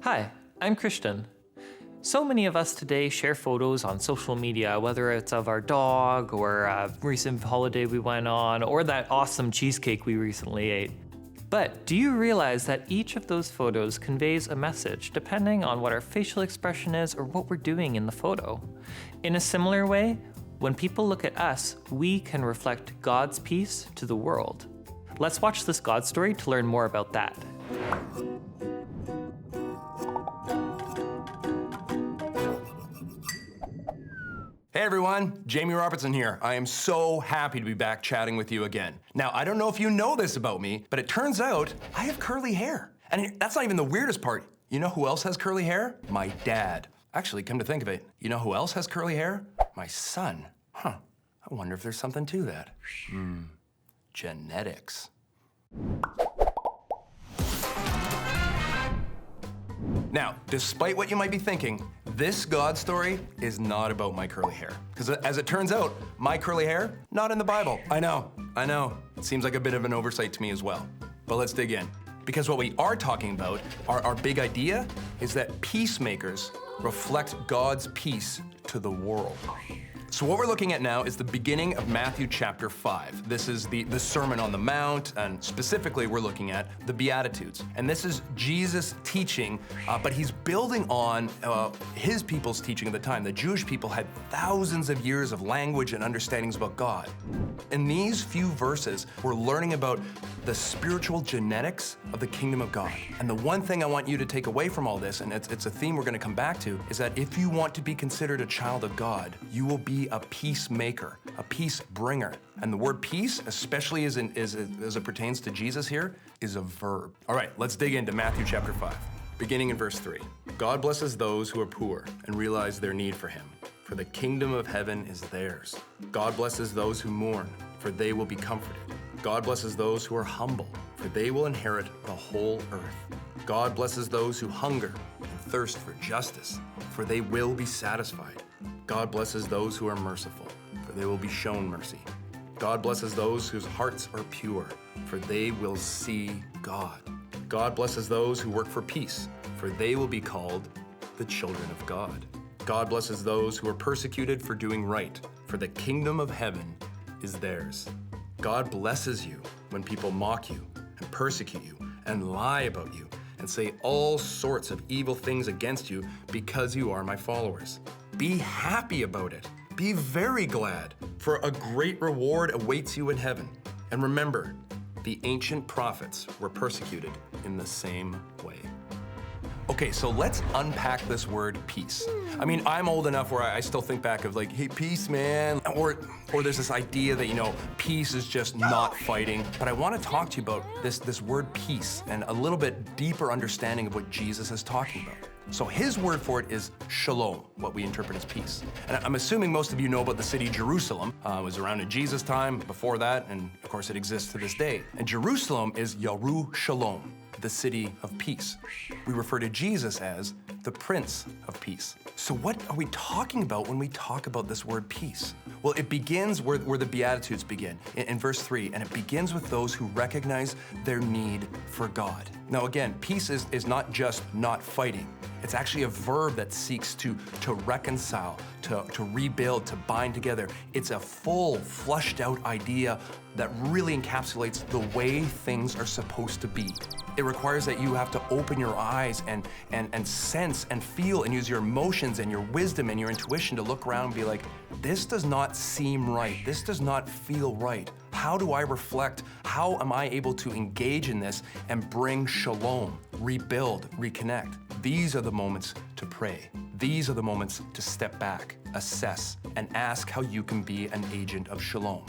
Hi, I'm Christian. So many of us today share photos on social media, whether it's of our dog or a recent holiday we went on or that awesome cheesecake we recently ate. But do you realize that each of those photos conveys a message depending on what our facial expression is or what we're doing in the photo? In a similar way, when people look at us, we can reflect God's peace to the world. Let's watch this God story to learn more about that. Hey everyone, Jamie Robertson here. I am so happy to be back chatting with you again. Now, I don't know if you know this about me, but it turns out I have curly hair. And that's not even the weirdest part. You know who else has curly hair? My dad. Actually, come to think of it, you know who else has curly hair? My son. I wonder if there's something to that. Genetics. Now, despite what you might be thinking, this God story is not about my curly hair. Because as it turns out, my curly hair, not in the Bible. I know. It seems like a bit of an oversight to me as well. But let's dig in. Because what we are talking about, our big idea, is that peacemakers reflect God's peace to the world. So what we're looking at now is the beginning of Matthew chapter 5. This is the Sermon on the Mount, and specifically we're looking at the Beatitudes. And this is Jesus teaching, but he's building on his people's teaching at the time. The Jewish people had thousands of years of language and understandings about God. In these few verses, we're learning about the spiritual genetics of the kingdom of God. And the one thing I want you to take away from all this, and it's a theme we're gonna come back to, is that if you want to be considered a child of God, you will be a peacemaker, a peace bringer. And the word peace, especially as it pertains to Jesus here, is a verb. All right, let's dig into Matthew chapter 5, beginning in verse 3. God blesses those who are poor and realize their need for him, for the kingdom of heaven is theirs. God blesses those who mourn, for they will be comforted. God blesses those who are humble, for they will inherit the whole earth. God blesses those who hunger and thirst for justice, for they will be satisfied. God blesses those who are merciful, for they will be shown mercy. God blesses those whose hearts are pure, for they will see God. God blesses those who work for peace, for they will be called the children of God. God blesses those who are persecuted for doing right, for the kingdom of heaven is theirs. God blesses you when people mock you and persecute you and lie about you and say all sorts of evil things against you because you are my followers. Be happy about it. Be very glad, for a great reward awaits you in heaven. And remember, the ancient prophets were persecuted in the same way. Okay, so let's unpack this word peace. I mean, I'm old enough where I still think back of like, hey, peace, man. Or there's this idea that, peace is just not fighting. But I want to talk to you about this word peace and a little bit deeper understanding of what Jesus is talking about. So his word for it is shalom, what we interpret as peace. And I'm assuming most of you know about the city Jerusalem. It was around in Jesus' time, before that, and of course it exists to this day. And Jerusalem is Yerushalom, the city of peace. We refer to Jesus as the Prince of Peace. So what are we talking about when we talk about this word peace? Well, it begins where the Beatitudes begin, in verse 3, and it begins with those who recognize their need for God. Now again, peace is not just not fighting. It's actually a verb that seeks to reconcile, to rebuild, to bind together. It's a full, flushed out idea that really encapsulates the way things are supposed to be. It requires that you have to open your eyes and sense and feel and use your emotions and your wisdom and your intuition to look around and be like, this does not seem right. This does not feel right. How do I reflect? How am I able to engage in this and bring shalom, rebuild, reconnect? These are the moments to pray. These are the moments to step back, assess, and ask how you can be an agent of shalom.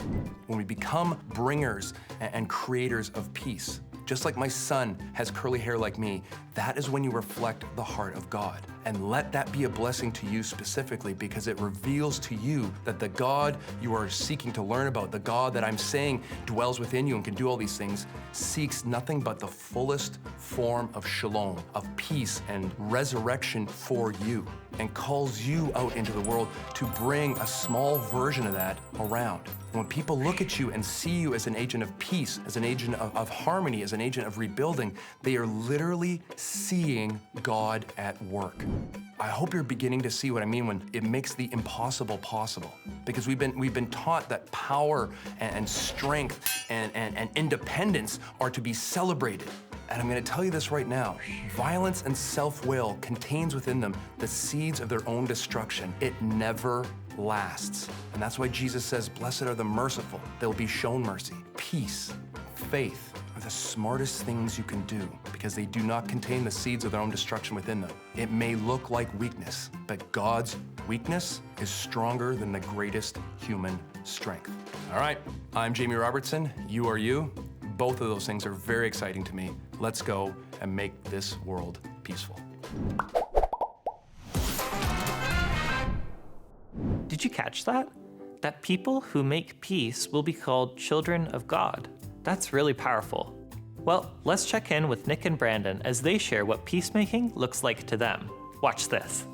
When we become bringers and creators of peace, just like my son has curly hair like me, that is when you reflect the heart of God. And let that be a blessing to you specifically, because it reveals to you that the God you are seeking to learn about, the God that I'm saying dwells within you and can do all these things, seeks nothing but the fullest form of shalom, of peace and resurrection for you. and calls you out into the world to bring a small version of that around. When people look at you and see you as an agent of peace, as an agent of harmony, as an agent of rebuilding, they are literally seeing God at work. I hope you're beginning to see what I mean when it makes the impossible possible. Because we've been taught that power and strength and independence are to be celebrated. And I'm gonna tell you this right now, violence and self-will contains within them the seeds of their own destruction. It never lasts. And that's why Jesus says, blessed are the merciful, they'll be shown mercy. Peace, faith are the smartest things you can do because they do not contain the seeds of their own destruction within them. It may look like weakness, but God's weakness is stronger than the greatest human strength. All right, I'm Jamie Robertson, you are you. Both of those things are very exciting to me. Let's go and make this world peaceful. Did you catch that? That people who make peace will be called children of God. That's really powerful. Well, let's check in with Nick and Brandon as they share what peacemaking looks like to them. Watch this.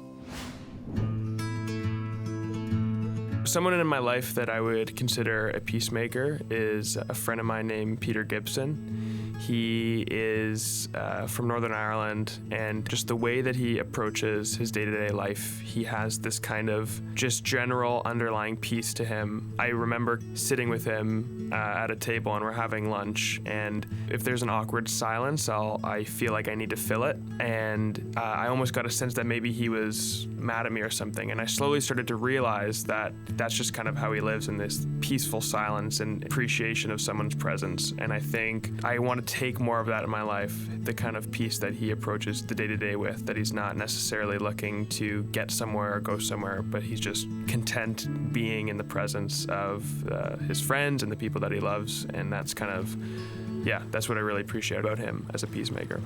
Someone in my life that I would consider a peacemaker is a friend of mine named Peter Gibson. He is from Northern Ireland, and just the way that he approaches his day-to-day life, he has this kind of just general underlying peace to him. I remember sitting with him at a table and we're having lunch, and if there's an awkward silence, I feel like I need to fill it, and I almost got a sense that maybe he was mad at me or something, and I slowly started to realize that that's just kind of how he lives, in this peaceful silence and appreciation of someone's presence. And I think I want to take more of that in my life, the kind of peace that he approaches the day-to-day with, that he's not necessarily looking to get somewhere or go somewhere, but he's just content being in the presence of his friends and the people that he loves. And that's kind of, that's what I really appreciate about him as a peacemaker.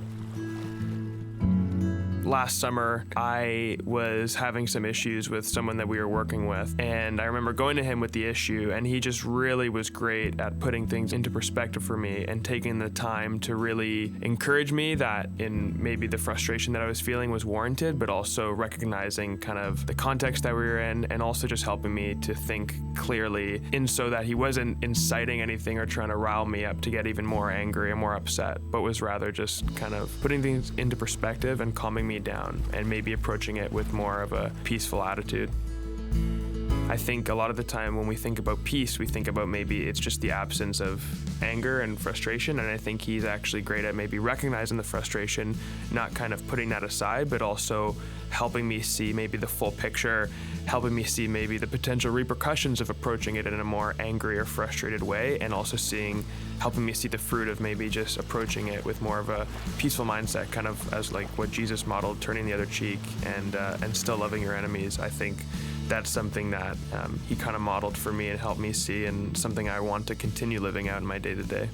Last summer, I was having some issues with someone that we were working with, and I remember going to him with the issue, and he just really was great at putting things into perspective for me and taking the time to really encourage me that in maybe the frustration that I was feeling was warranted, but also recognizing kind of the context that we were in, and also just helping me to think clearly, and so that he wasn't inciting anything or trying to rile me up to get even more angry or more upset, but was rather just kind of putting things into perspective and calming me down and maybe approaching it with more of a peaceful attitude. I think a lot of the time when we think about peace, we think about maybe it's just the absence of anger and frustration, and I think he's actually great at maybe recognizing the frustration, not kind of putting that aside, but also helping me see maybe the full picture, helping me see maybe the potential repercussions of approaching it in a more angry or frustrated way, and also helping me see the fruit of maybe just approaching it with more of a peaceful mindset, kind of as like what Jesus modeled, turning the other cheek and still loving your enemies. I think that's something that he kind of modeled for me and helped me see, and something I want to continue living out in my day-to-day.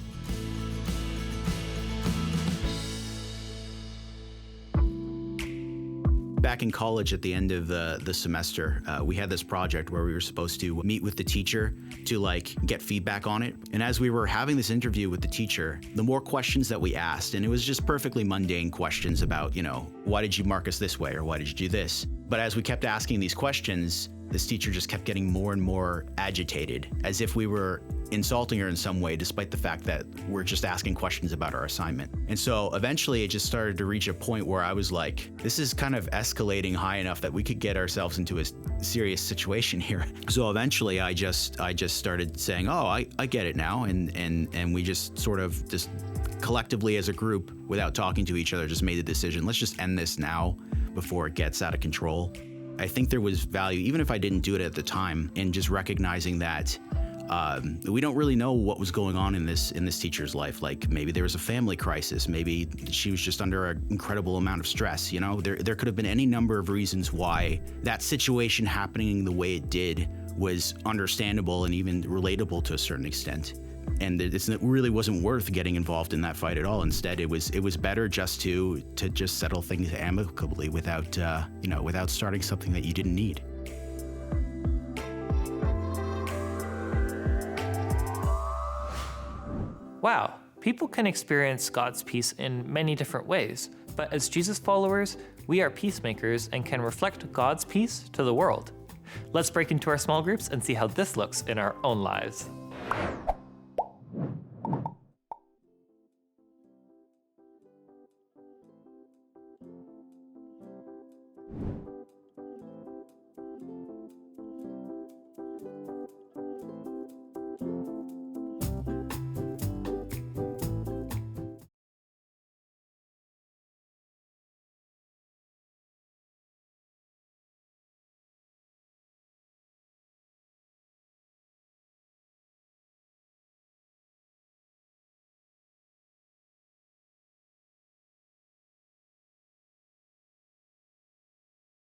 Back in college at the end of the semester, we had this project where we were supposed to meet with the teacher to get feedback on it. And as we were having this interview with the teacher, the more questions that we asked, and it was just perfectly mundane questions about, why did you mark us this way or why did you do this? But as we kept asking these questions, this teacher just kept getting more and more agitated, as if we were insulting her in some way, despite the fact that we're just asking questions about our assignment. And so eventually it just started to reach a point where I was like, this is kind of escalating high enough that we could get ourselves into a serious situation here. So eventually I just started saying, oh, I get it now. And we just sort of just collectively as a group, without talking to each other, just made the decision, let's just end this now before it gets out of control. I think there was value, even if I didn't do it at the time, in just recognizing that we don't really know what was going on in this teacher's life. Like maybe there was a family crisis, maybe she was just under an incredible amount of stress. There could have been any number of reasons why that situation happening the way it did was understandable and even relatable to a certain extent. And it really wasn't worth getting involved in that fight at all. Instead, it was better just to just settle things amicably without starting something that you didn't need. Wow, people can experience God's peace in many different ways, but as Jesus followers, we are peacemakers and can reflect God's peace to the world. Let's break into our small groups and see how this looks in our own lives.